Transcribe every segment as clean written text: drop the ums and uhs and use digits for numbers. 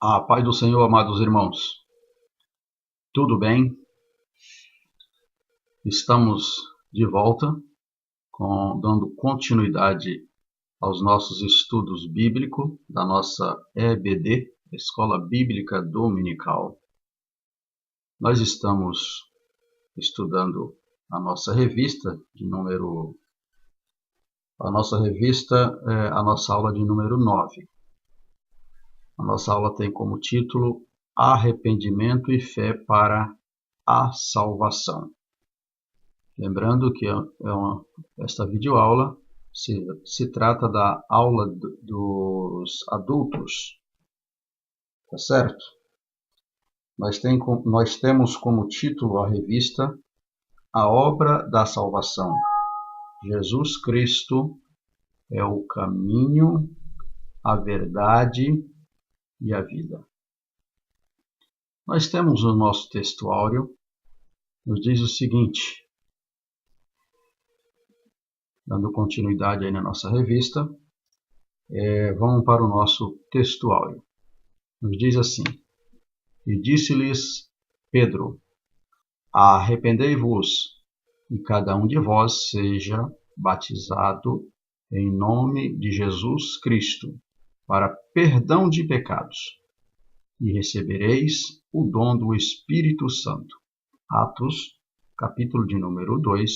A paz do Senhor, amados irmãos. Tudo bem? Estamos de volta, dando continuidade aos nossos estudos bíblicos da nossa EBD, Escola Bíblica Dominical. Nós estamos estudando a nossa revista a nossa aula de número 9. A nossa aula tem como título Arrependimento e Fé para a Salvação. Lembrando que esta videoaula se trata da aula dos adultos, tá certo? Nós temos como título a revista A Obra da Salvação. Jesus Cristo é o caminho, a verdade e a vida. Nós temos o nosso textuário, nos diz o seguinte, dando continuidade aí na nossa revista, vamos para o nosso textuário. Nos diz assim, e disse-lhes Pedro, arrependei-vos, e cada um de vós seja batizado em nome de Jesus Cristo, para perdão de pecados, e recebereis o dom do Espírito Santo. Atos, capítulo de número 2,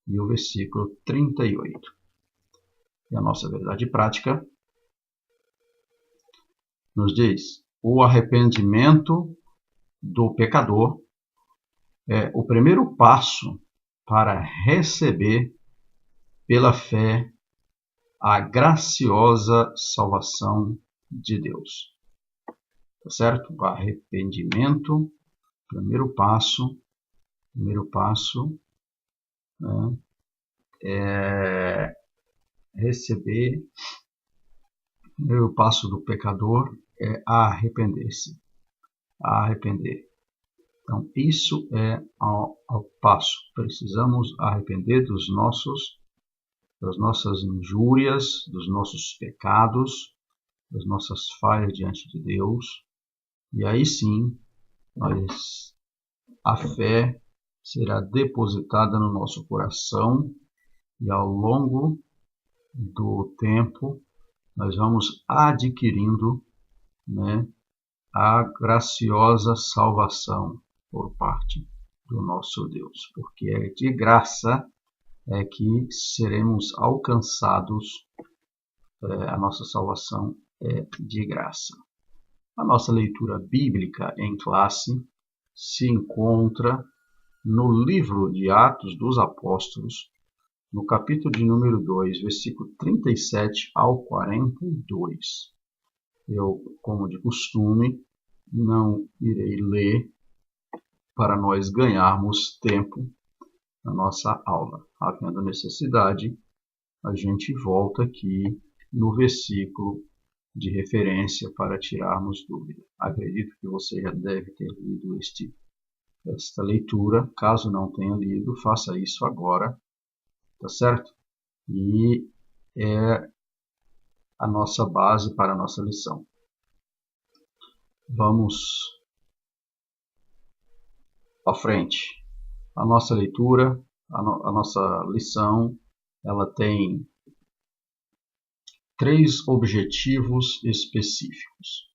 e o versículo 38. E a nossa verdade prática nos diz, o arrependimento do pecador é o primeiro passo para receber pela fé a graciosa salvação de Deus. Tá certo? O arrependimento, primeiro passo, né, é receber, o primeiro passo do pecador é arrepender-se, arrepender. Então, isso é ao passo. Precisamos arrepender das nossas injúrias, dos nossos pecados, das nossas falhas diante de Deus. E aí sim, a fé será depositada no nosso coração e ao longo do tempo nós vamos adquirindo, né, a graciosa salvação por parte do nosso Deus, porque é de graça que seremos alcançados, a nossa salvação é de graça. A nossa leitura bíblica em classe se encontra no livro de Atos dos Apóstolos, no capítulo de número 2, versículo 37 ao 42. Eu, como de costume, não irei ler para nós ganharmos tempo na nossa aula. Havendo necessidade, a gente volta aqui no versículo de referência para tirarmos dúvida. Acredito que você já deve ter lido esta leitura. Caso não tenha lido, faça isso agora, tá certo? E é a nossa base para a nossa lição. Vamos à frente. A nossa leitura, a nossa lição, ela tem 3 objetivos específicos.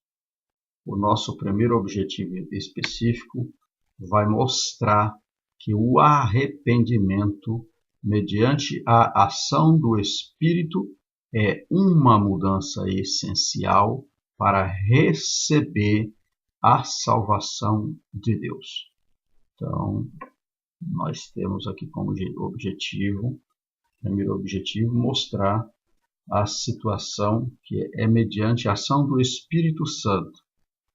O nosso primeiro objetivo específico vai mostrar que o arrependimento, mediante a ação do Espírito, é uma mudança essencial para receber a salvação de Deus. Então, nós temos aqui como primeiro objetivo, mostrar a situação que é mediante a ação do Espírito Santo.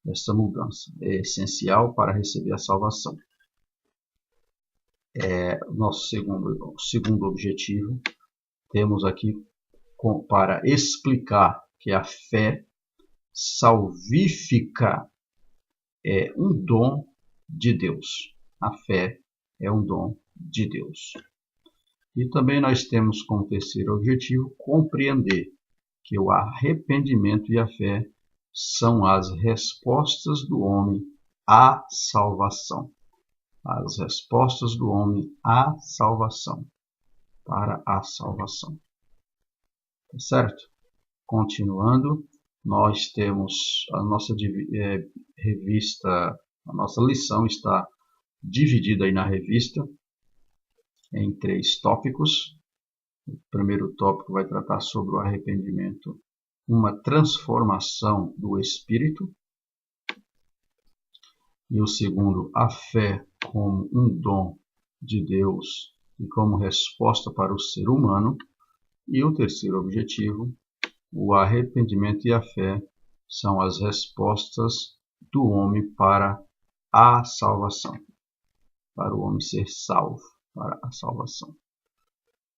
Essa mudança é essencial para receber a salvação. Nosso segundo objetivo, temos aqui para explicar que a fé salvífica é um dom de Deus. A fé é um dom de Deus. E também nós temos como terceiro objetivo compreender que o arrependimento e a fé são as respostas do homem à salvação. As respostas do homem à salvação, para a salvação. Tá certo? Continuando, nós temos a nossa revista, a nossa lição está dividida aí na revista em 3 tópicos. O primeiro tópico vai tratar sobre o arrependimento, uma transformação do espírito. E o segundo, a fé como um dom de Deus e como resposta para o ser humano. E o terceiro objetivo, o arrependimento e a fé são as respostas do homem para a salvação, para o homem ser salvo, para a salvação.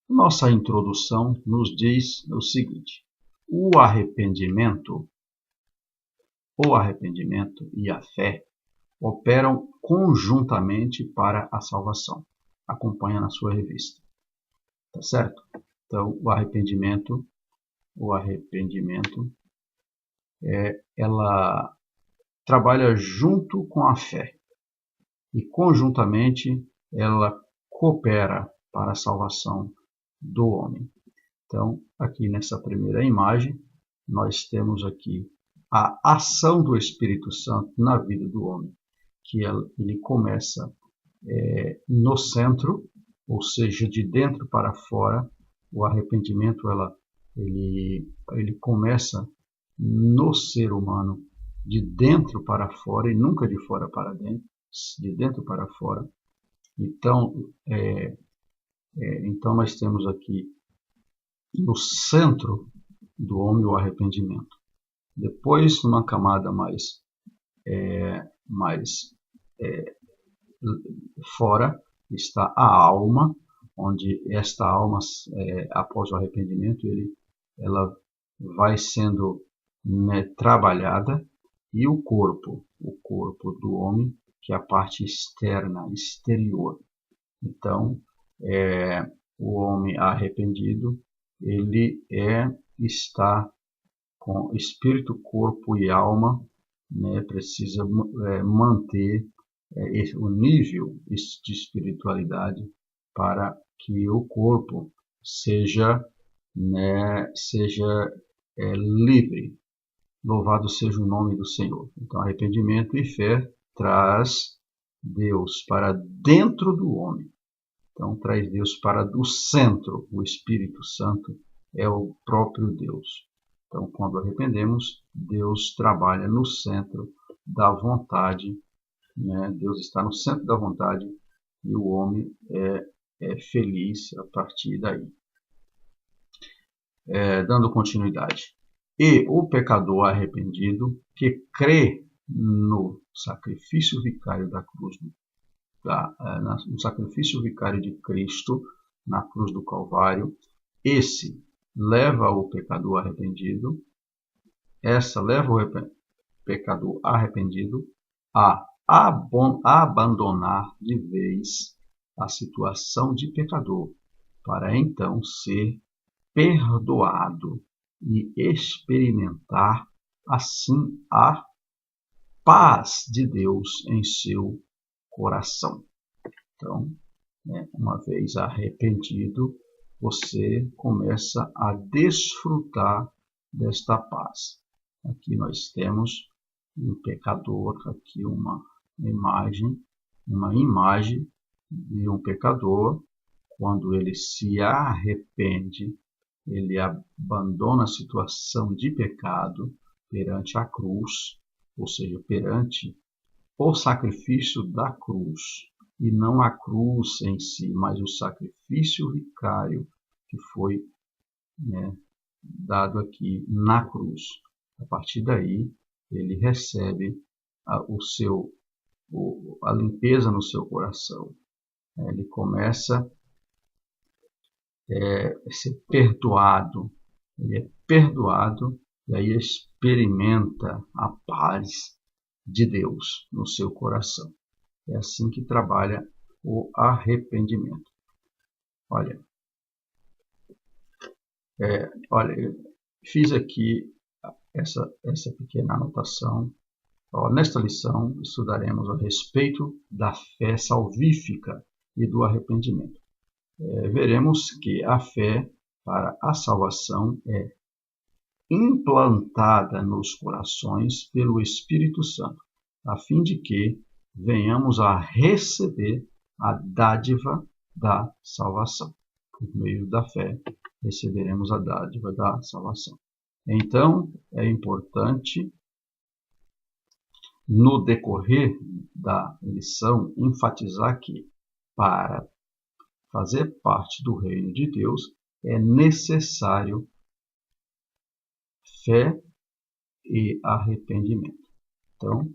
Nossa introdução nos diz o seguinte: o arrependimento e a fé operam conjuntamente para a salvação. Acompanha na sua revista. Tá certo? Então, o arrependimento ela trabalha junto com a fé e conjuntamente ela coopera para a salvação do homem. Então, aqui nessa primeira imagem, nós temos aqui a ação do Espírito Santo na vida do homem, que ele começa no centro, ou seja, de dentro para fora. O arrependimento ele começa no ser humano, de dentro para fora e nunca de fora para dentro, de dentro para fora. Então, então nós temos aqui no centro do homem o arrependimento. Depois, numa camada mais fora, está a alma, onde esta alma, após o arrependimento, ela vai sendo trabalhada, e o corpo do homem, que é a parte externa, exterior. Então, o homem arrependido, ele está com espírito, corpo e alma, precisa manter o nível de espiritualidade para que o corpo seja livre. Louvado seja o nome do Senhor. Então, arrependimento e fé traz Deus para dentro do homem. Então, traz Deus para o centro. O Espírito Santo é o próprio Deus. Então, quando arrependemos, Deus trabalha no centro da vontade. Deus está no centro da vontade e o homem é feliz a partir daí. Dando continuidade. E o pecador arrependido que crê no sacrifício vicário da cruz, no sacrifício vicário de Cristo na cruz do Calvário, esse leva o pecador arrependido, pecador arrependido a abandonar de vez a situação de pecador, para então ser perdoado e experimentar assim a paz de Deus em seu coração. Então, uma vez arrependido, você começa a desfrutar desta paz. Aqui nós temos um pecador, aqui uma imagem de um pecador. Quando ele se arrepende, ele abandona a situação de pecado perante a cruz, ou seja, perante o sacrifício da cruz, e não a cruz em si, mas o sacrifício vicário que foi dado aqui na cruz. A partir daí, ele recebe a limpeza no seu coração. Ele começa a ser perdoado. Ele é perdoado e aí experimenta a paz de Deus no seu coração. É assim que trabalha o arrependimento. Olha, eu fiz aqui essa pequena anotação. Nesta lição, estudaremos a respeito da fé salvífica e do arrependimento. Veremos que a fé para a salvação é implantada nos corações pelo Espírito Santo, a fim de que venhamos a receber a dádiva da salvação. Por meio da fé, receberemos a dádiva da salvação. Então, é importante, no decorrer da lição, enfatizar que, para fazer parte do reino de Deus, é necessário fé e arrependimento. Então,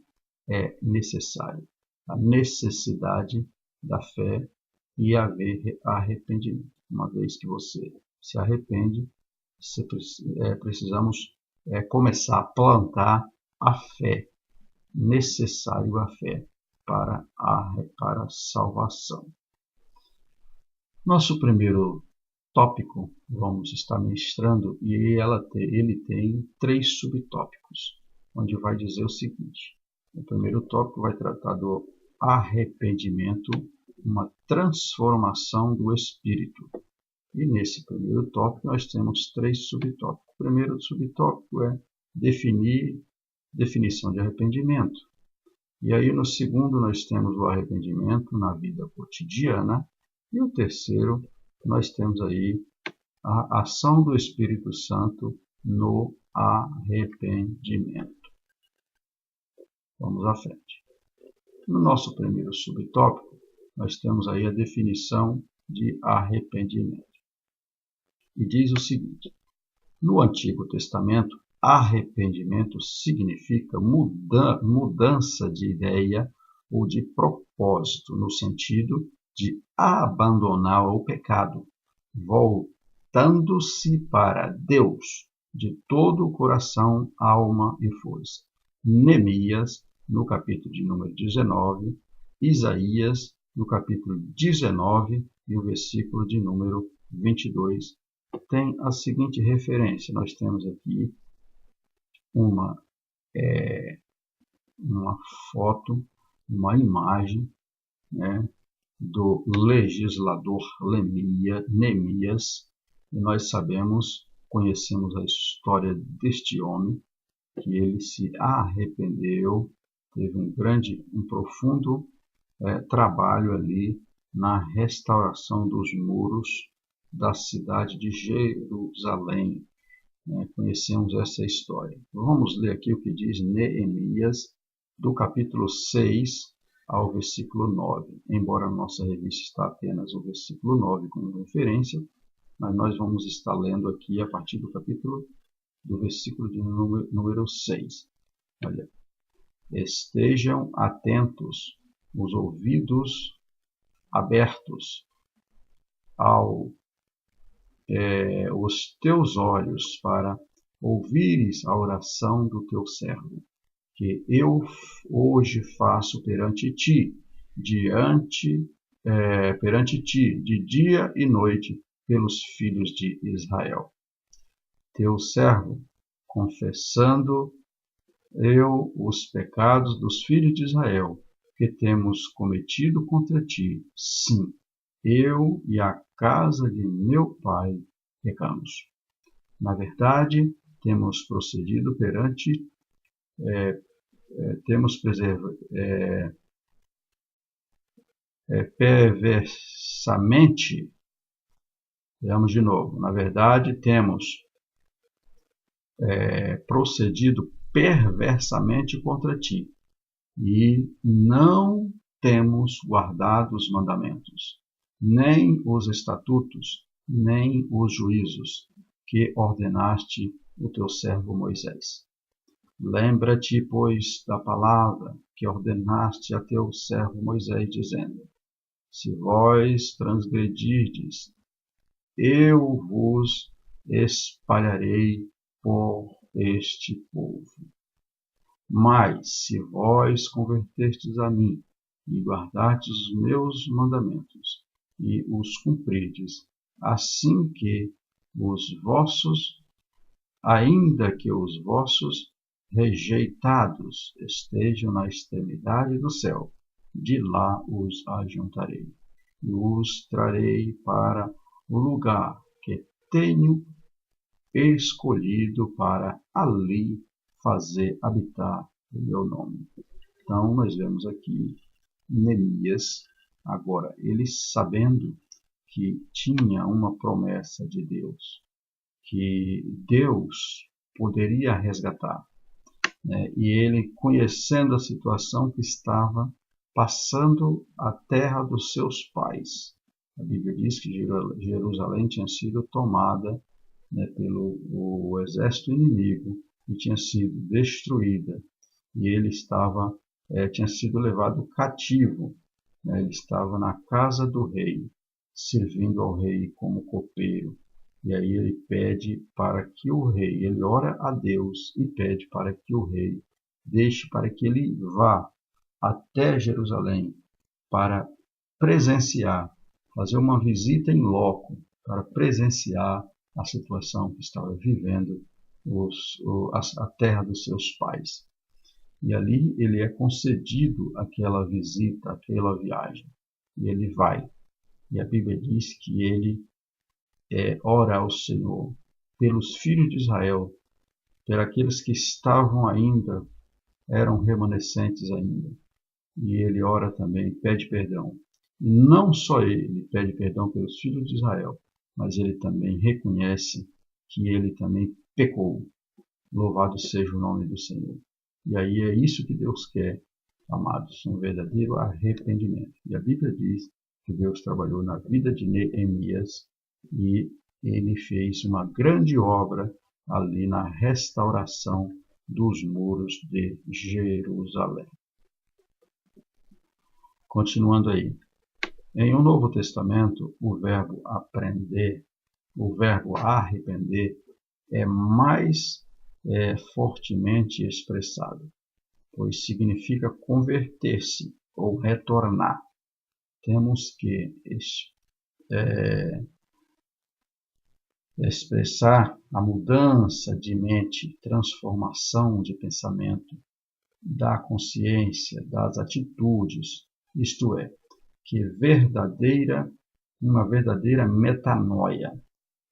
é necessário a necessidade da fé e haver arrependimento. Uma vez que você se arrepende, precisamos começar a plantar a fé, necessário a fé para a salvação. Nosso primeiro tópico, vamos estar ministrando, e ele tem 3 subtópicos, onde vai dizer o seguinte. O primeiro tópico vai tratar do arrependimento, uma transformação do espírito. E nesse primeiro tópico nós temos 3 subtópicos. O primeiro subtópico é definição de arrependimento. E aí no segundo nós temos o arrependimento na vida cotidiana. E o terceiro, nós temos aí a ação do Espírito Santo no arrependimento. Vamos à frente. No nosso primeiro subtópico, nós temos aí a definição de arrependimento. E diz o seguinte: no Antigo Testamento, arrependimento significa mudança de ideia ou de propósito, no sentido de abandonar o pecado, voltando-se para Deus de todo o coração, alma e força. Neemias, no capítulo de número 19, Isaías, no capítulo 19 e o versículo de número 22, tem a seguinte referência. Nós temos aqui uma foto, uma imagem, né, do legislador Neemias, e nós conhecemos a história deste homem, que ele se arrependeu, teve um profundo trabalho ali na restauração dos muros da cidade de Jerusalém. Conhecemos essa história. Vamos ler aqui o que diz Neemias, do capítulo 6 ao versículo 9. Embora a nossa revista está apenas o versículo 9 como referência, mas nós vamos estar lendo aqui a partir do versículo de número 6. Olha, estejam atentos, os ouvidos abertos os teus olhos para ouvires a oração do teu servo, que eu hoje faço perante ti, de dia e noite, pelos filhos de Israel. Teu servo, confessando eu os pecados dos filhos de Israel, que temos cometido contra ti, sim, eu e a casa de meu pai pecamos. Na verdade, temos procedido perversamente. Vejamos de novo. Na verdade, temos procedido perversamente contra ti, e não temos guardado os mandamentos, nem os estatutos, nem os juízos que ordenaste o teu servo Moisés. Lembra-te, pois, da palavra que ordenaste a teu servo Moisés, dizendo: se vós transgredirdes, eu vos espalharei por este povo. Mas, se vós converterdes a mim e guardardes os meus mandamentos e os cumprirdes, assim que os vossos ainda que os vossos rejeitados estejam na extremidade do céu, de lá os ajuntarei, e os trarei para o lugar que tenho escolhido para ali fazer habitar o meu nome. Então, nós vemos aqui Neemias, agora, ele sabendo que tinha uma promessa de Deus, que Deus poderia resgatar, né? E ele, conhecendo a situação que estava passando a terra dos seus pais. A Bíblia diz que Jerusalém tinha sido tomada, né, pelo o exército inimigo e tinha sido destruída. E ele tinha sido levado cativo, né? Ele estava na casa do rei, servindo ao rei como copeiro. E aí ele pede para que o rei, ele ora a Deus e pede para que o rei deixe para que ele vá até Jerusalém para presenciar, fazer uma visita em loco, para presenciar a situação que estava vivendo a terra dos seus pais. E ali ele é concedido aquela visita, aquela viagem. E ele vai. E a Bíblia diz que ele ora ao Senhor pelos filhos de Israel, por aqueles que estavam ainda, eram remanescentes ainda. E ele ora também, pede perdão. E não só ele pede perdão pelos filhos de Israel, mas ele também reconhece que ele também pecou. Louvado seja o nome do Senhor. E aí é isso que Deus quer, amados, um verdadeiro arrependimento. E a Bíblia diz que Deus trabalhou na vida de Neemias e ele fez uma grande obra ali na restauração dos muros de Jerusalém. Continuando aí. Em um Novo Testamento, o verbo aprender, o verbo arrepender, é mais fortemente expressado, pois significa converter-se ou retornar. Temos que expressar a mudança de mente, transformação de pensamento, da consciência, das atitudes, isto é, que uma verdadeira metanoia,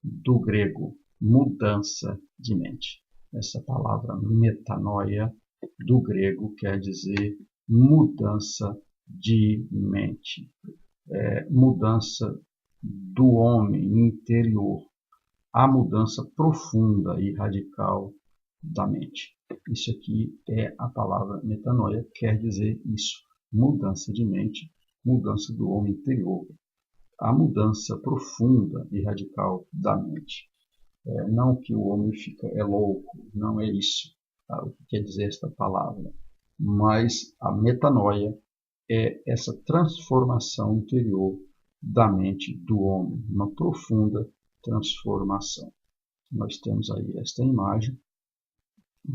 do grego, mudança de mente. Essa palavra metanoia, do grego, quer dizer mudança de mente, mudança do homem interior, a mudança profunda e radical da mente. Isso aqui é a palavra metanoia, quer dizer isso, mudança de mente, mudança do homem interior, a mudança profunda e radical da mente. Não que o homem é louco, não é isso, tá? O que quer dizer esta palavra, mas a metanoia é essa transformação interior da mente do homem, uma profunda transformação. Nós temos aí esta imagem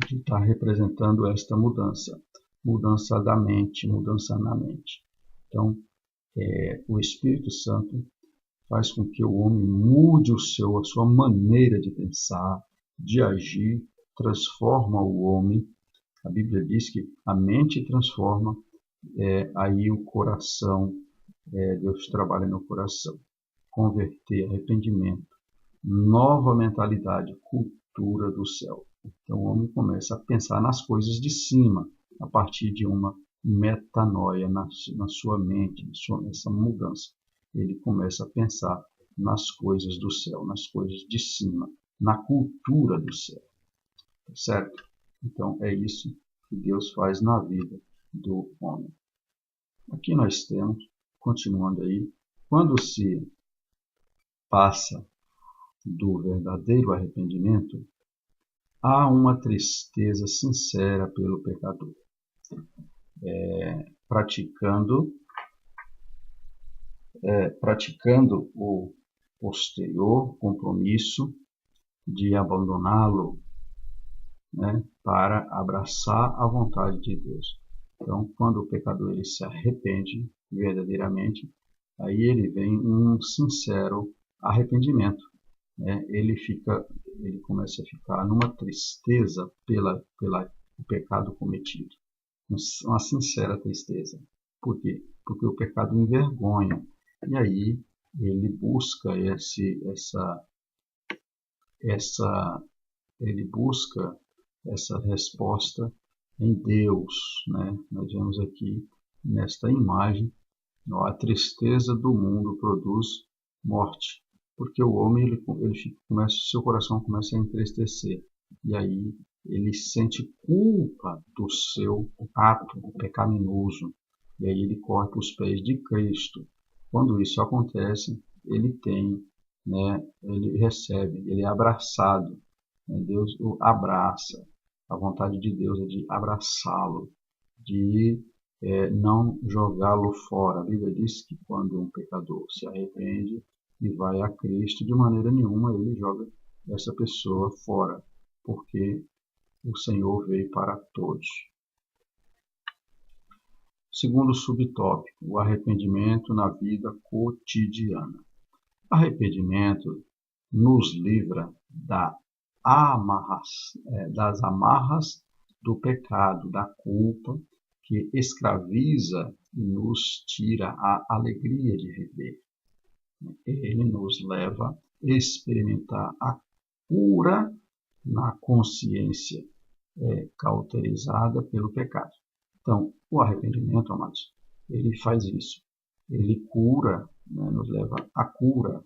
que está representando esta mudança, mudança da mente, mudança na mente. Então, o Espírito Santo faz com que o homem mude a sua maneira de pensar, de agir, transforma o homem. A Bíblia diz que a mente transforma, aí o coração, Deus trabalha no coração. Converter, arrependimento, nova mentalidade, cultura do céu. Então o homem começa a pensar nas coisas de cima, a partir de uma metanoia na sua mente, essa mudança. Ele começa a pensar nas coisas do céu, nas coisas de cima, na cultura do céu. Certo? Então é isso que Deus faz na vida do homem. Aqui nós temos, continuando aí, quando se passa do verdadeiro arrependimento, há uma tristeza sincera pelo pecador, praticando o posterior compromisso de abandoná-lo, né, para abraçar a vontade de Deus. Então, quando o pecador ele se arrepende verdadeiramente, aí ele vem um sincero arrependimento. né, ele começa a ficar numa tristeza pelo pecado cometido, uma sincera tristeza. Por quê? Porque o pecado envergonha. E aí ele busca ele busca essa resposta em Deus, né? Nós vemos aqui nesta imagem, a tristeza do mundo produz morte, porque o homem seu coração começa a entristecer, e aí ele sente culpa do seu ato pecaminoso, e aí ele corre para os pés de Cristo. Quando isso acontece, ele tem, né, ele recebe, ele é abraçado, né? Deus o abraça. A vontade de Deus é de abraçá-lo, de não jogá-lo fora. A Bíblia diz que quando um pecador se arrepende e vai a Cristo, de maneira nenhuma ele joga essa pessoa fora, porque o Senhor veio para todos. Segundo subtópico, o arrependimento na vida cotidiana. Arrependimento nos livra das amarras do pecado, da culpa, que escraviza e nos tira a alegria de viver. Ele nos leva a experimentar a cura na consciência cauterizada pelo pecado. Então, o arrependimento, amados, ele faz isso. Ele cura, né, nos leva à cura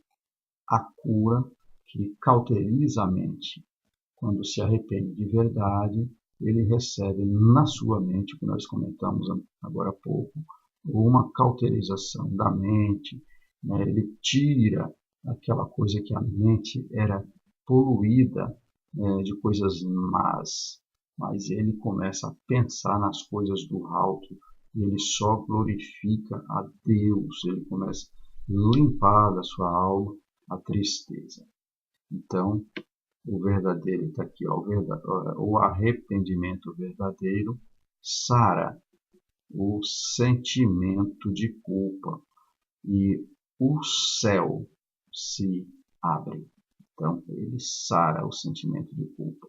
que cauteriza a mente. Quando se arrepende de verdade, ele recebe na sua mente, que nós comentamos agora há pouco, uma cauterização da mente, né? Ele tira aquela coisa que a mente era poluída, né, de coisas más, mas ele começa a pensar nas coisas do alto, e ele só glorifica a Deus, ele começa a limpar da sua alma a tristeza. Então, o verdadeiro está aqui, ó, o arrependimento verdadeiro sara o sentimento de culpa e o céu se abre. Então, ele sara o sentimento de culpa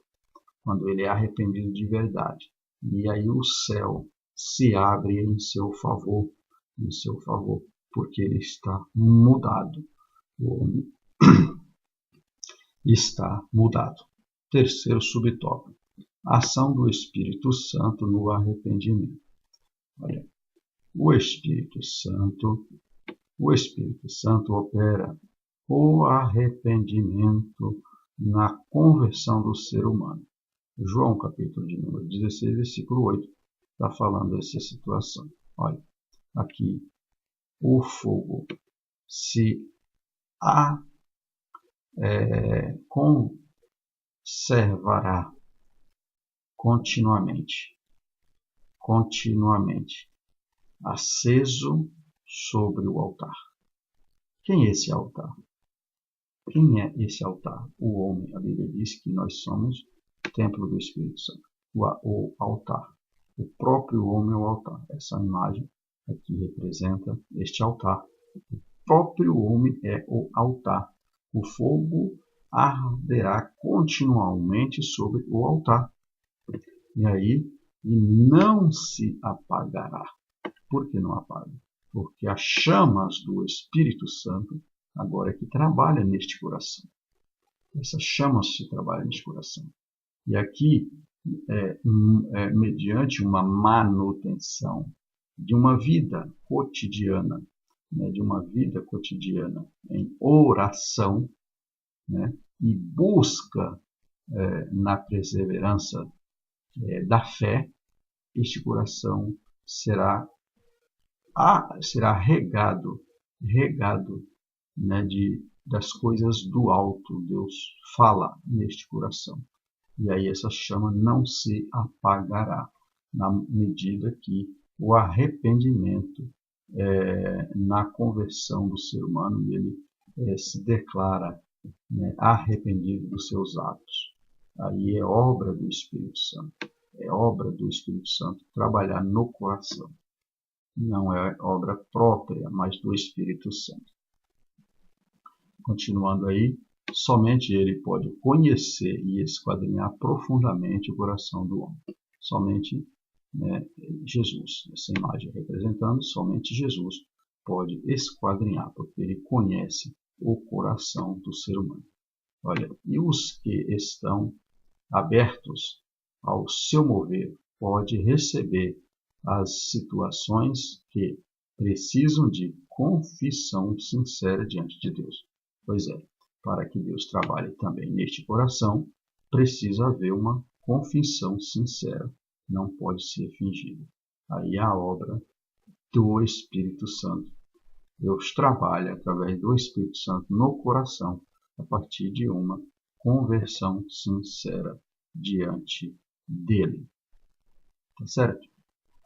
quando ele é arrependido de verdade. E aí o céu se abre em seu favor, porque ele está mudado. O homem está mudado. Terceiro subtópico, ação do Espírito Santo no arrependimento. Olha, o Espírito Santo opera o arrependimento na conversão do ser humano. João, capítulo de número 16, versículo 8, está falando dessa situação. Olha, aqui, o fogo se conservará continuamente, aceso sobre o altar. Quem é esse altar? Quem é esse altar? O homem. A Bíblia diz que nós somos templo do Espírito Santo. O altar. O próprio homem é o altar. Essa imagem aqui representa este altar. O próprio homem é o altar. O fogo arderá continuamente sobre o altar. E aí, não se apagará. Por que não apaga? Porque as chamas do Espírito Santo agora é que trabalha neste coração. Essas chamas se trabalham neste coração. E aqui, mediante uma manutenção de uma vida cotidiana, né, em oração, né, e busca na perseverança da fé, este coração será regado, né, das coisas do alto. Deus fala neste coração. E aí essa chama não se apagará na medida que o arrependimento na conversão do ser humano, ele se declara, né, arrependido dos seus atos. Aí é obra do Espírito Santo. É obra do Espírito Santo trabalhar no coração. Não é obra própria, mas do Espírito Santo. Continuando aí, Somente ele pode conhecer e esquadrinhar profundamente o coração do homem. Somente, né, Jesus, essa imagem representando, somente Jesus pode esquadrinhar, porque ele conhece o coração do ser humano. Olha, e os que estão abertos ao seu mover pode receber as situações que precisam de confissão sincera diante de Deus. Pois é, para que Deus trabalhe também neste coração, precisa haver uma confissão sincera, não pode ser fingida. Aí é a obra do Espírito Santo. Deus trabalha através do Espírito Santo no coração, a partir de uma conversão sincera diante dele. Tá certo?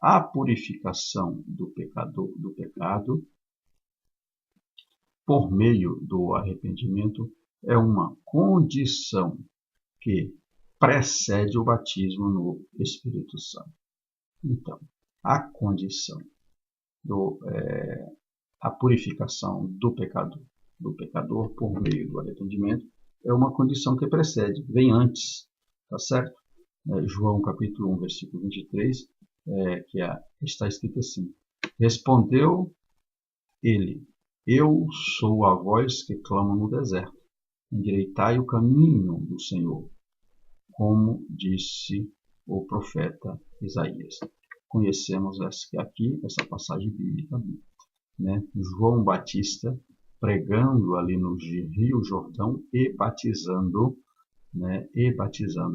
A purificação do pecado por meio do arrependimento é uma condição que precede o batismo no Espírito Santo. Então, a condição a purificação do pecador por meio do arrependimento é uma condição que precede, vem antes, tá certo? João capítulo 1, versículo 23, está escrito assim: respondeu ele, eu sou a voz que clama no deserto, endireitai o caminho do Senhor, como disse o profeta Isaías. Conhecemos essa passagem bíblica, né? João Batista pregando ali no Rio Jordão e batizando, né?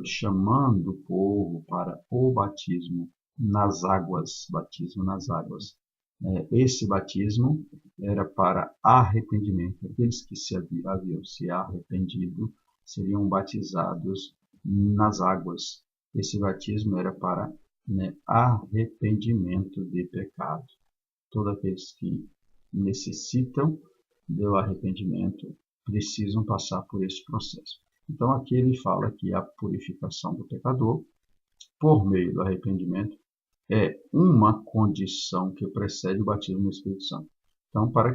Chamando o povo para o batismo nas águas, Esse batismo era para arrependimento. Aqueles que haviam se arrependido seriam batizados nas águas. Esse batismo era para, né, arrependimento de pecado. Todos aqueles que necessitam do arrependimento precisam passar por esse processo. Então aqui ele fala que a purificação do pecador por meio do arrependimento é uma condição que precede o batismo no Espírito Santo. Então, para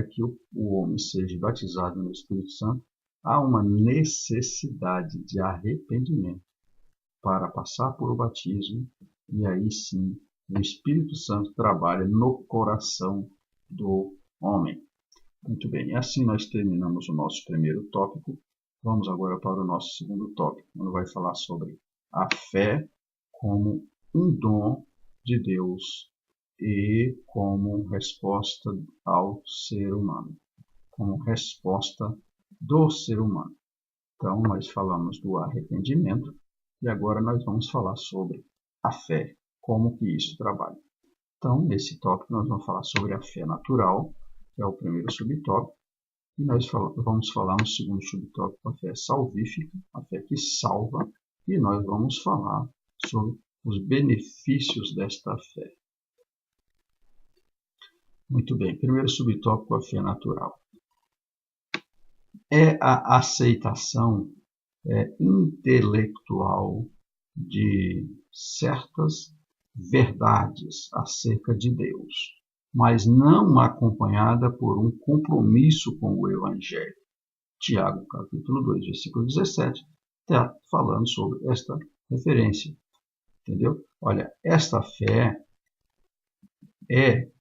que o homem seja batizado no Espírito Santo, há uma necessidade de arrependimento para passar por o batismo, e aí sim o Espírito Santo trabalha no coração do homem. Muito bem, assim nós terminamos o nosso primeiro tópico. Vamos agora para o nosso segundo tópico, onde vai falar sobre a fé como um dom de Deus e como resposta ao ser humano, como resposta do ser humano. Então, nós falamos do arrependimento e agora nós vamos falar sobre a fé, como que isso trabalha. Então, nesse tópico, nós vamos falar sobre a fé natural, que é o primeiro subtópico, e nós vamos falar no segundo subtópico a fé salvífica, a fé que salva, e nós vamos falar sobre os benefícios desta fé. Muito bem, primeiro subtópico, a fé natural. É a aceitação intelectual de certas verdades acerca de Deus, mas não acompanhada por um compromisso com o Evangelho. Tiago, capítulo 2, versículo 17, está falando sobre esta referência. Entendeu? Olha, esta fé é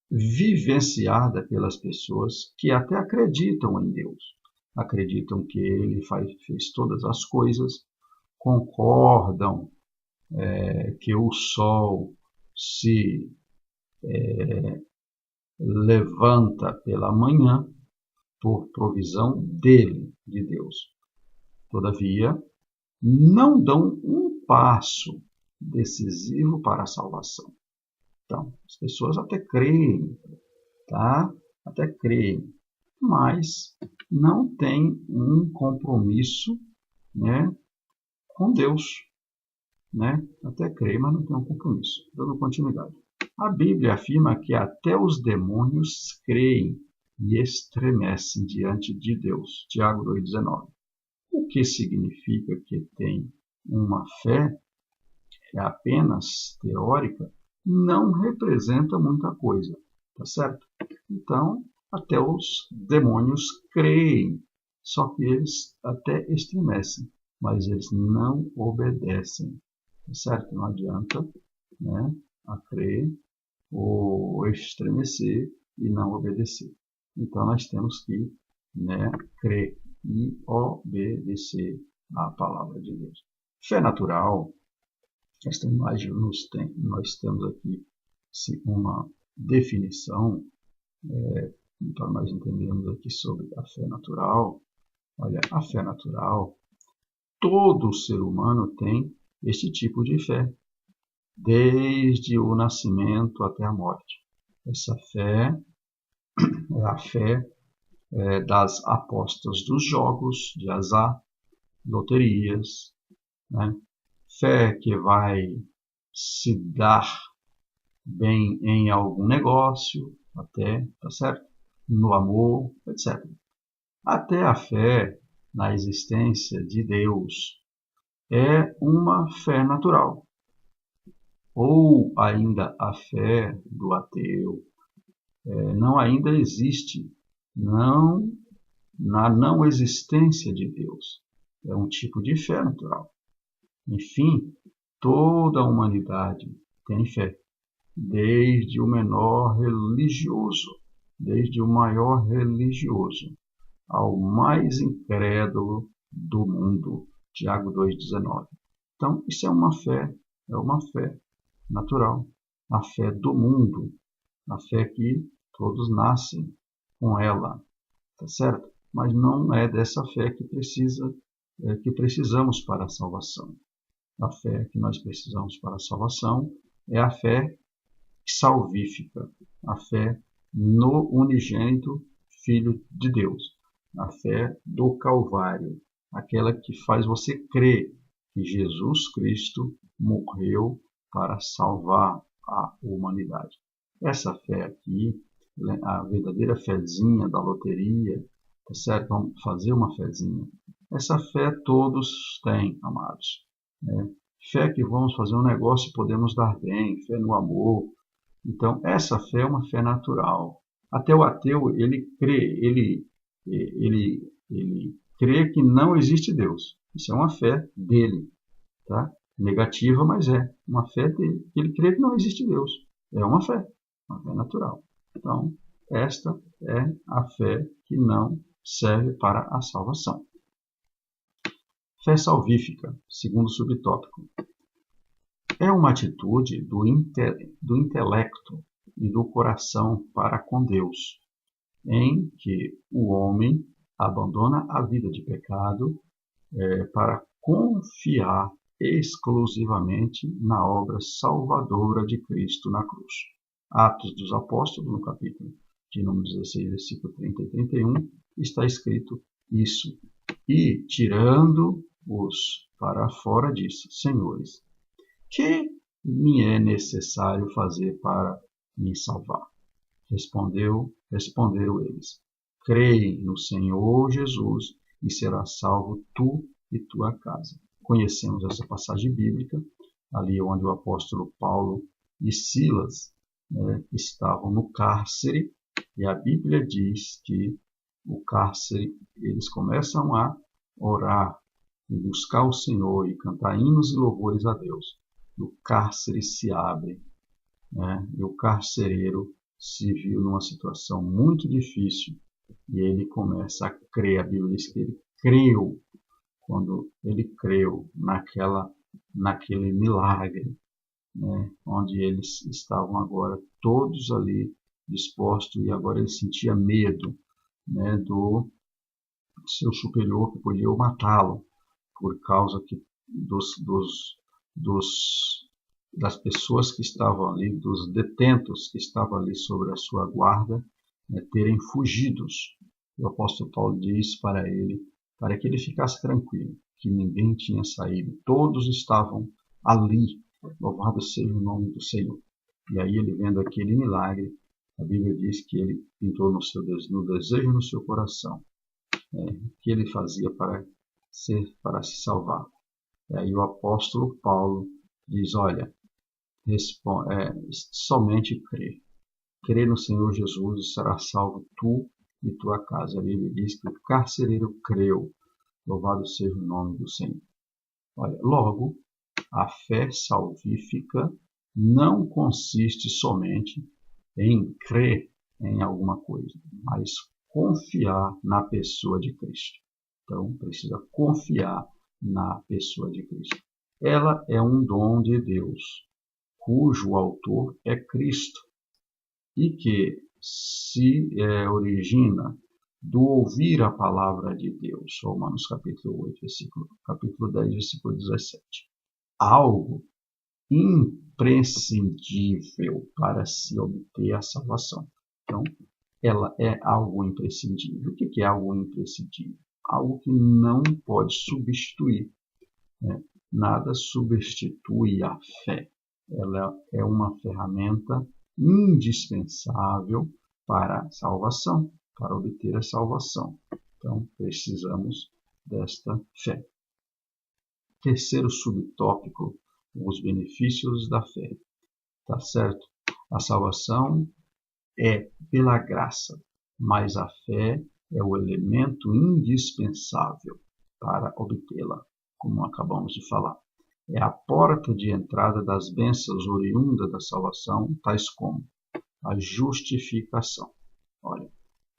vivenciada pelas pessoas que até acreditam em Deus. Acreditam que Ele fez todas as coisas, concordam que o sol se levanta pela manhã por provisão dele, de Deus. Todavia, não dão um passo decisivo para a salvação. Então, as pessoas até creem, tá? Até creem, mas não têm um compromisso, né, com Deus, né? Até creem, mas não tem um compromisso. Dando continuidade. A Bíblia afirma que até os demônios creem e estremecem diante de Deus. Tiago 2,19. O que significa que tem uma fé apenas teórica não representa muita coisa, tá certo? Então, até os demônios creem Só que eles até estremecem, mas eles não obedecem. Certo? Não adianta, né, a crer ou estremecer e não obedecer. Então nós temos que, né, crer e obedecer à palavra de Deus. Fé natural, nós temos aqui uma definição para nós entendermos aqui sobre a fé natural. Olha, a fé natural, todo ser humano tem este tipo de fé, desde o nascimento até a morte. Essa fé é a fé das apostas dos jogos de azar, loterias, né? Fé que vai se dar bem em algum negócio, até, tá certo? No amor, etc. Até a fé na existência de Deus é uma fé natural. Ou ainda a fé do ateu não ainda existe, não na não existência de Deus. É um tipo de fé natural. Enfim, toda a humanidade tem fé, desde o menor religioso, desde o maior religioso, ao mais incrédulo do mundo. Tiago 2,19. Então, isso é uma fé natural, a fé do mundo, a fé que todos nascem com ela, tá certo? Mas não é dessa fé que precisamos para a salvação. A fé que nós precisamos para a salvação é a fé salvífica, a fé no unigênito Filho de Deus, a fé do Calvário, aquela que faz você crer que Jesus Cristo morreu para salvar a humanidade. Essa fé aqui, a verdadeira fezinha da loteria, tá certo? Vamos fazer uma fezinha. Essa fé todos têm, amados. Né? Fé que vamos fazer um negócio e podemos dar bem, fé no amor. Então, essa fé é uma fé natural. Até o ateu, ele crê que não existe Deus. Isso é uma fé dele, tá? Negativa, mas é uma fé dele. Ele crê que não existe Deus. É uma fé natural. Então, esta é a fé que não serve para a salvação. Fé salvífica, segundo subtópico. É uma atitude do intelecto e do coração para com Deus, em que o homem abandona a vida de pecado para confiar exclusivamente na obra salvadora de Cristo na cruz. Atos dos Apóstolos, no capítulo de número 16, versículo 30 e 31, está escrito isso. E, tirando-os para fora, disse: Senhores, que me é necessário fazer para me salvar? Responderam eles: creem no Senhor Jesus e serás salvo tu e tua casa. Conhecemos essa passagem bíblica, ali onde o apóstolo Paulo e Silas estavam no cárcere, e a Bíblia diz que o cárcere, eles começam a orar e buscar o Senhor e cantar hinos e louvores a Deus. O cárcere se abre, né? E o carcereiro se viu numa situação muito difícil e ele começa a crer. A Bíblia diz que ele creu, quando ele creu naquele milagre, né? Onde eles estavam agora todos ali dispostos, e agora ele sentia medo, né, do seu superior que podia matá-lo por causa das pessoas que estavam ali, dos detentos que estavam ali sobre a sua guarda, né, terem fugidos. O apóstolo Paulo diz para ele, para que ele ficasse tranquilo, que ninguém tinha saído, todos estavam ali, louvado seja o nome do Senhor. E aí ele vendo aquele milagre, a Bíblia diz que ele pintou no desejo no seu coração, que ele fazia para se salvar. E aí o apóstolo Paulo diz: olha, somente crê. Crê no Senhor Jesus e será salvo tu e tua casa. A Bíblia diz que o carcereiro creu. Louvado seja o nome do Senhor. Olha, logo, a fé salvífica não consiste somente em crer em alguma coisa, mas confiar na pessoa de Cristo. Então, precisa confiar na pessoa de Cristo. Ela é um dom de Deus, cujo autor é Cristo, e que se origina do ouvir a palavra de Deus. Romanos capítulo 8, capítulo 10, versículo 17. Algo imprescindível para se obter a salvação. Então, ela é algo imprescindível. O que é algo imprescindível? Algo que não pode substituir. Né? Nada substitui a fé. Ela é uma ferramenta indispensável para a salvação, para obter a salvação. Então, precisamos desta fé. Terceiro subtópico, os benefícios da fé. Tá certo? A salvação é pela graça, mas a fé é o elemento indispensável para obtê-la, como acabamos de falar. É a porta de entrada das bênçãos oriundas da salvação, tais como a justificação. Olha,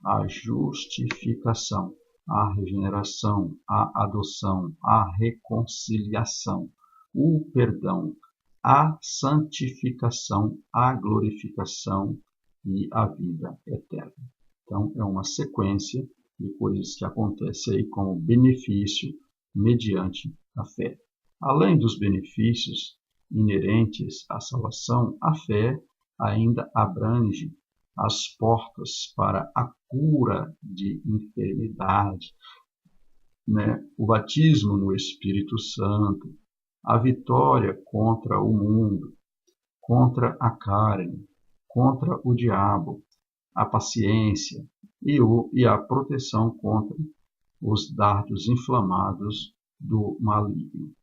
a justificação, a regeneração, a adoção, a reconciliação, o perdão, a santificação, a glorificação e a vida eterna. Então, é uma sequência de coisas que acontecem aí como benefício mediante a fé. Além dos benefícios inerentes à salvação, a fé ainda abrange as portas para a cura de enfermidade, né? O batismo no Espírito Santo, a vitória contra o mundo, contra a carne, contra o diabo, a paciência e a proteção contra os dardos inflamados do maligno.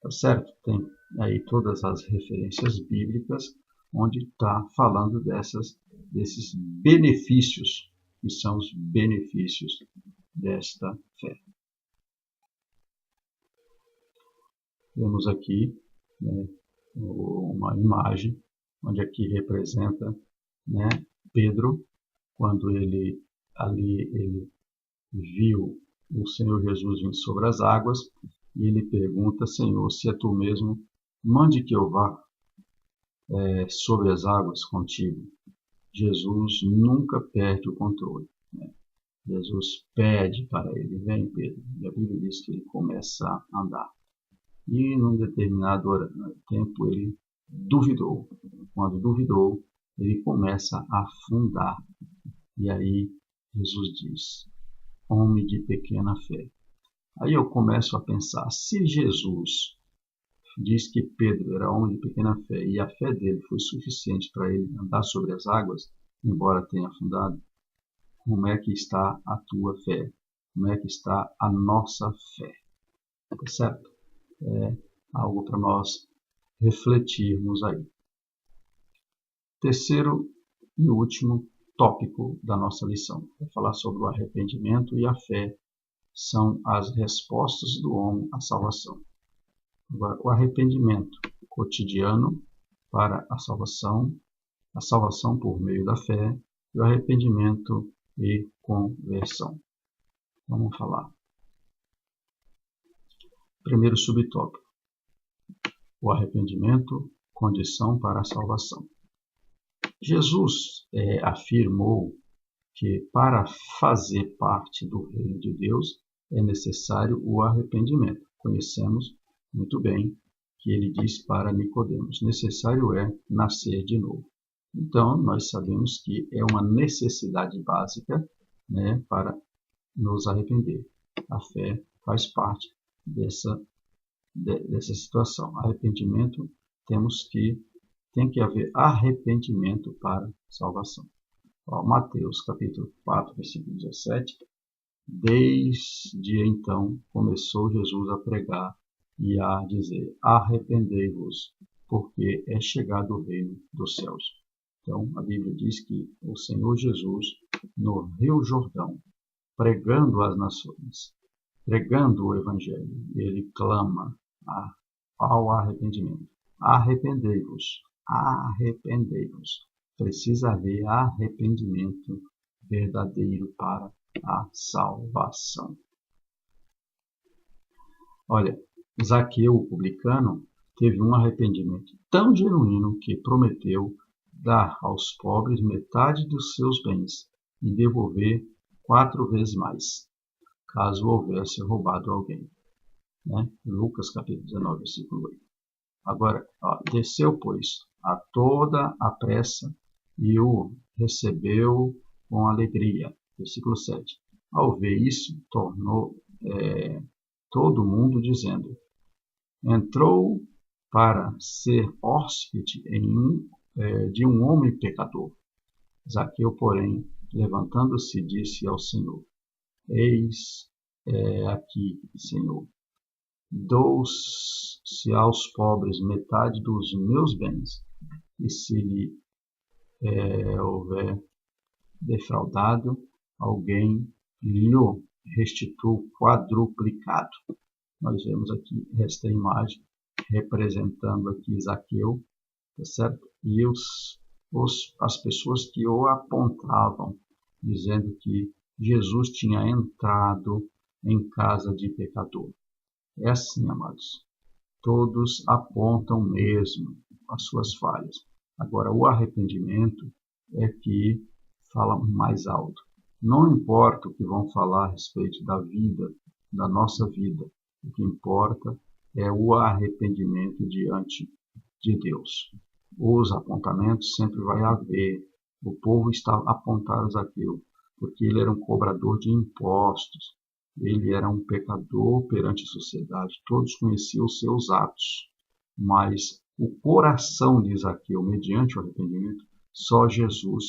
Tá certo? Tem aí todas as referências bíblicas onde está falando desses benefícios, que são os benefícios desta fé. Temos aqui, né, uma imagem onde aqui representa, né, Pedro, quando ele viu o Senhor Jesus vindo sobre as águas, e ele pergunta: Senhor, se é tu mesmo, mande que eu vá sobre as águas contigo. Jesus nunca perde o controle. Né? Jesus pede para ele: vem, Pedro. E a Bíblia diz que ele começa a andar. E num determinado tempo ele duvidou. Quando duvidou, ele começa a afundar. E aí Jesus diz: homem de pequena fé. Aí eu começo a pensar, se Jesus diz que Pedro era homem de pequena fé e a fé dele foi suficiente para ele andar sobre as águas, embora tenha afundado, como é que está a tua fé? Como é que está a nossa fé? Tá certo? É algo para nós refletirmos aí. Terceiro e último tópico da nossa lição é falar sobre o arrependimento e a fé são as respostas do homem à salvação. Agora, o arrependimento cotidiano para a salvação por meio da fé e o arrependimento e conversão. Vamos falar. Primeiro subtópico: o arrependimento, condição para a salvação. Jesus afirmou que para fazer parte do reino de Deus é necessário o arrependimento. Conhecemos muito bem que ele diz para Nicodemos: necessário é nascer de novo. Então, nós sabemos que é uma necessidade básica, né, para nos arrepender. A fé faz parte dessa situação. Arrependimento, tem que haver arrependimento para salvação. Mateus capítulo 4, versículo 17. Desde então começou Jesus a pregar e a dizer: arrependei-vos, porque é chegado o reino dos céus. Então a Bíblia diz que o Senhor Jesus no Rio Jordão, pregando às nações, pregando o Evangelho. Ele clama ao arrependimento. Arrependei-vos, arrependei-vos. Precisa haver arrependimento verdadeiro para a salvação. Olha, Zaqueu, o publicano, teve um arrependimento tão genuíno que prometeu dar aos pobres metade dos seus bens e devolver 4 vezes mais, caso houvesse roubado alguém. Lucas capítulo 19, versículo 8. Agora, desceu, pois, a toda a pressa e o recebeu com alegria. Versículo 7. Ao ver isso, tornou todo mundo dizendo: entrou para ser hóspede de um homem pecador. Zaqueu, porém, levantando-se, disse ao Senhor: eis aqui, Senhor, dou-se aos pobres metade dos meus bens, e se lhe houver defraudado alguém, lhe restituo quadruplicado. Nós vemos aqui esta imagem representando aqui Zaqueu, tá certo? E as pessoas que o apontavam, dizendo que Jesus tinha entrado em casa de pecador. É assim, amados. Todos apontam mesmo as suas falhas. Agora, o arrependimento é que fala mais alto. Não importa o que vão falar a respeito da vida, da nossa vida. O que importa é o arrependimento diante de Deus. Os apontamentos sempre vai haver. O povo está apontando Zaqueu, porque ele era um cobrador de impostos. Ele era um pecador perante a sociedade. Todos conheciam os seus atos. Mas o coração de Zaqueu, mediante o arrependimento, só Jesus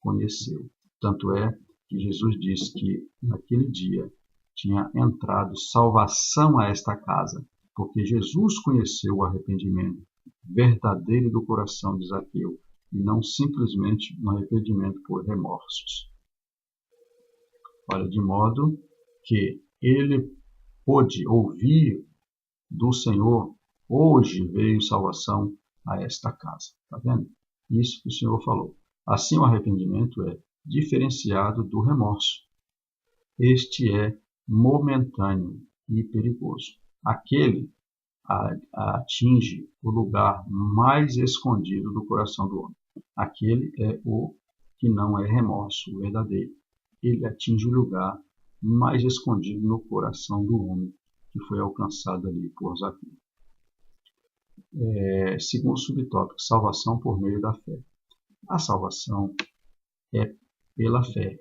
conheceu. Tanto é que Jesus diz que naquele dia tinha entrado salvação a esta casa, porque Jesus conheceu o arrependimento verdadeiro do coração de Zaqueu, e não simplesmente um arrependimento por remorsos. Olha, de modo que ele pôde ouvir do Senhor: hoje veio salvação a esta casa. Está vendo? Isso que o Senhor falou. Assim, o arrependimento é diferenciado do remorso. Este é momentâneo e perigoso. Aquele atinge o lugar mais escondido do coração do homem. Aquele é o que não é remorso, o verdadeiro. Ele atinge o lugar mais escondido no coração do homem, que foi alcançado ali por Zaqueu. Segundo subtópico, salvação por meio da fé. A salvação é pela fé,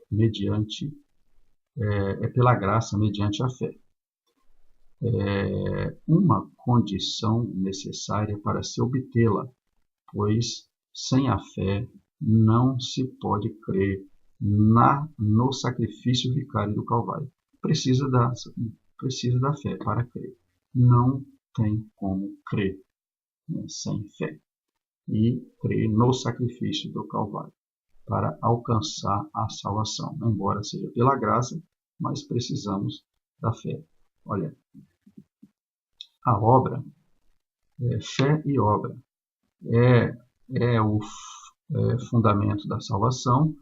pela graça mediante a fé. Uma condição necessária para se obtê-la, pois sem a fé não se pode crer no sacrifício vicário do Calvário. Precisa da fé para crer. Não tem como crer sem fé. E crer no sacrifício do Calvário para alcançar a salvação. Embora seja pela graça, mas precisamos da fé. Olha, a obra, fé e obra, é o fundamento da salvação,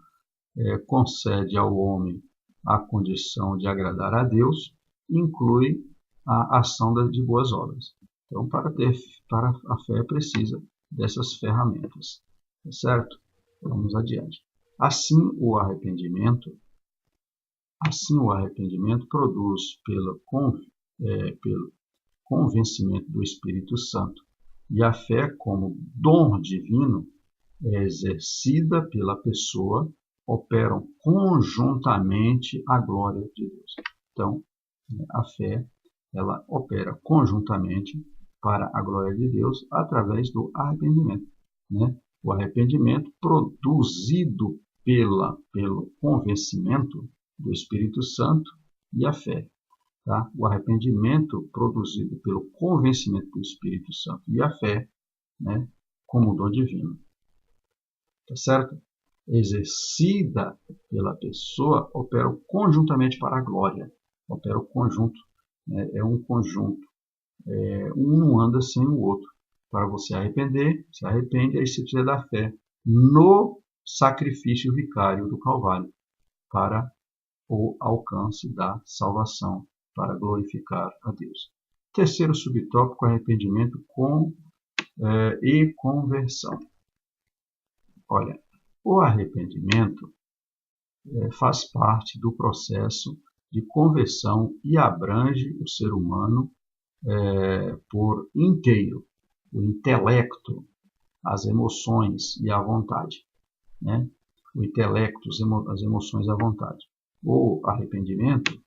concede ao homem a condição de agradar a Deus, inclui a ação de boas obras. Então, para a fé precisa dessas ferramentas, certo? Vamos adiante. Assim o arrependimento produz pelo convencimento do Espírito Santo, e a fé, como dom divino, é exercida pela pessoa, operam conjuntamente a glória de Deus. Então, a fé, ela opera conjuntamente para a glória de Deus através do arrependimento. O arrependimento produzido pelo convencimento do Espírito Santo e a fé. Tá? O arrependimento produzido pelo convencimento do Espírito Santo e a fé, como dom divino. Tá certo? exercida pela pessoa operam conjuntamente para a glória. Opera o conjunto, né? É um conjunto. Um não anda sem o outro. Para você arrepender, se arrepende, aí você precisa da fé no sacrifício vicário do Calvário para o alcance da salvação, para glorificar a Deus. Terceiro subtópico, arrependimento e conversão. Olha, o arrependimento faz parte do processo de conversão e abrange o ser humano por inteiro, o intelecto, as emoções e a vontade, né? O intelecto, as emoções e a vontade. O arrependimento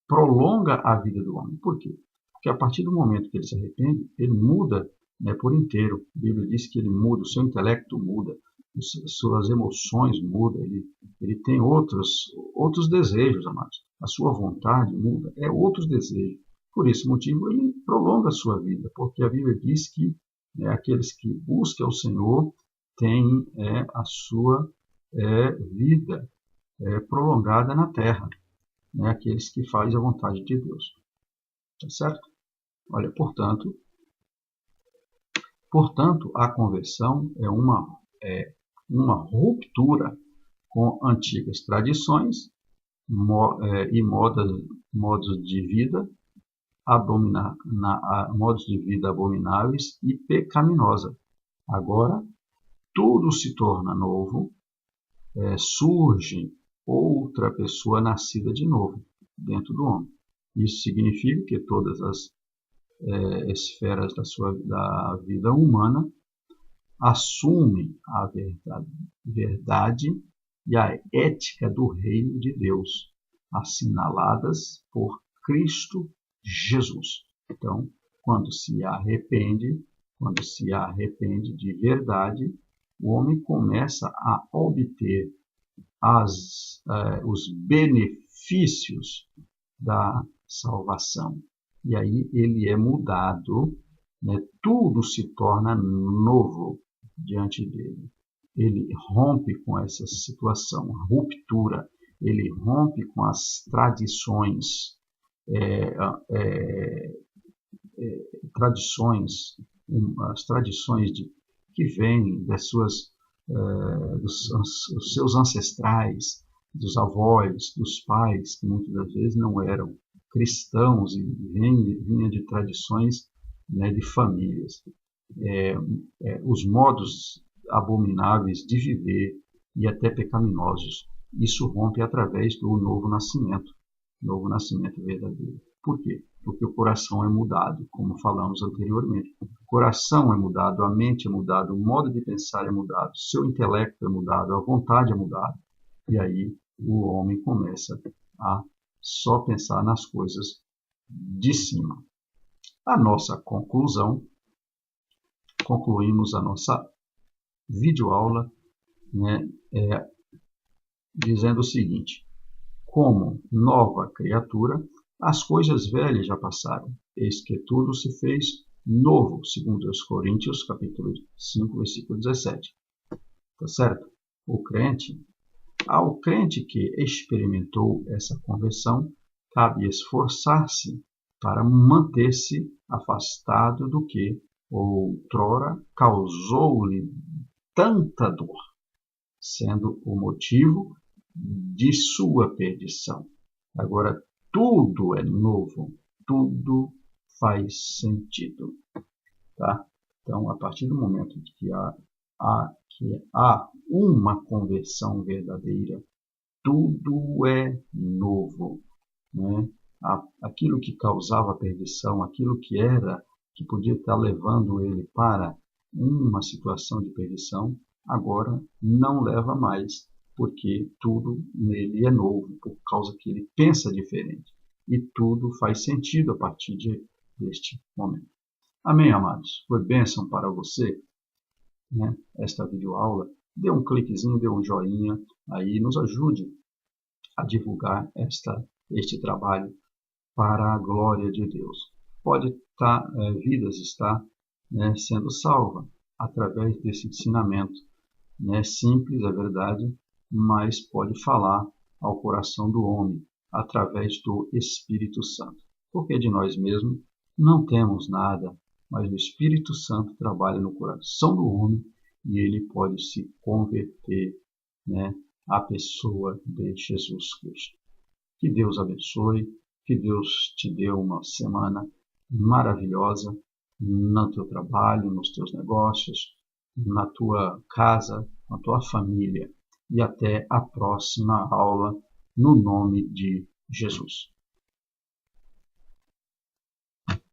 prolonga a vida do homem. Por quê? Porque a partir do momento que ele se arrepende, ele muda, né, por inteiro. A Bíblia diz que ele muda, o seu intelecto muda, suas emoções mudam, ele tem outros desejos, amados. A sua vontade muda, outros desejos. Por esse motivo, ele prolonga a sua vida, porque a Bíblia diz que aqueles que buscam o Senhor têm a sua vida prolongada na terra, né? Aqueles que fazem a vontade de Deus. Tá certo? Olha, portanto, a conversão é uma ruptura com antigas tradições e modos de vida abomináveis e pecaminosa. Agora, tudo se torna novo, surge outra pessoa nascida de novo dentro do homem. Isso significa que todas as esferas da vida humana assumem a verdade e a ética do reino de Deus, assinaladas por Cristo Jesus. Então, quando se arrepende de verdade, o homem começa a obter os benefícios da salvação. E aí ele é mudado, né? Tudo se torna novo diante dele. Ele rompe com essa situação, a ruptura. Ele rompe com as tradições, as tradições que vêm dos seus ancestrais, dos avós, dos pais, que muitas das vezes não eram cristãos e vinha de tradições, né, de famílias. Os modos abomináveis de viver e até pecaminosos. Isso rompe através do novo nascimento verdadeiro. Por quê? Porque o coração é mudado, como falamos anteriormente. O coração é mudado, a mente é mudada, o modo de pensar é mudado, o seu intelecto é mudado, a vontade é mudada. E aí o homem começa a só pensar nas coisas de cima. A nossa conclusão, concluímos a nossa videoaula, né, dizendo o seguinte: como nova criatura, as coisas velhas já passaram, eis que tudo se fez novo, segundo os Coríntios, capítulo 5, versículo 17. Tá certo? Ao crente que experimentou essa conversão, cabe esforçar-se para manter-se afastado do que outrora causou-lhe tanta dor, sendo o motivo de sua perdição. Agora, tudo é novo, tudo faz sentido. Tá? Então, a partir do momento que há uma conversão verdadeira, tudo é novo, né? Aquilo que causava perdição, aquilo que podia estar levando ele para uma situação de perdição, agora não leva mais, porque tudo nele é novo, por causa que ele pensa diferente. E tudo faz sentido a partir deste momento. Amém, amados? Foi bênção para você, né, esta videoaula? Dê um cliquezinho, dê um joinha, aí nos ajude a divulgar este trabalho para a glória de Deus. Pode vidas estar, né, sendo salva através desse ensinamento, né? Simples, é verdade, mas pode falar ao coração do homem através do Espírito Santo. Porque de nós mesmos não temos nada, mas o Espírito Santo trabalha no coração do homem e ele pode se converter, né, à pessoa de Jesus Cristo. Que Deus abençoe, que Deus te dê uma semana maravilhosa no teu trabalho, nos teus negócios, na tua casa, na tua família. E até a próxima aula, no nome de Jesus.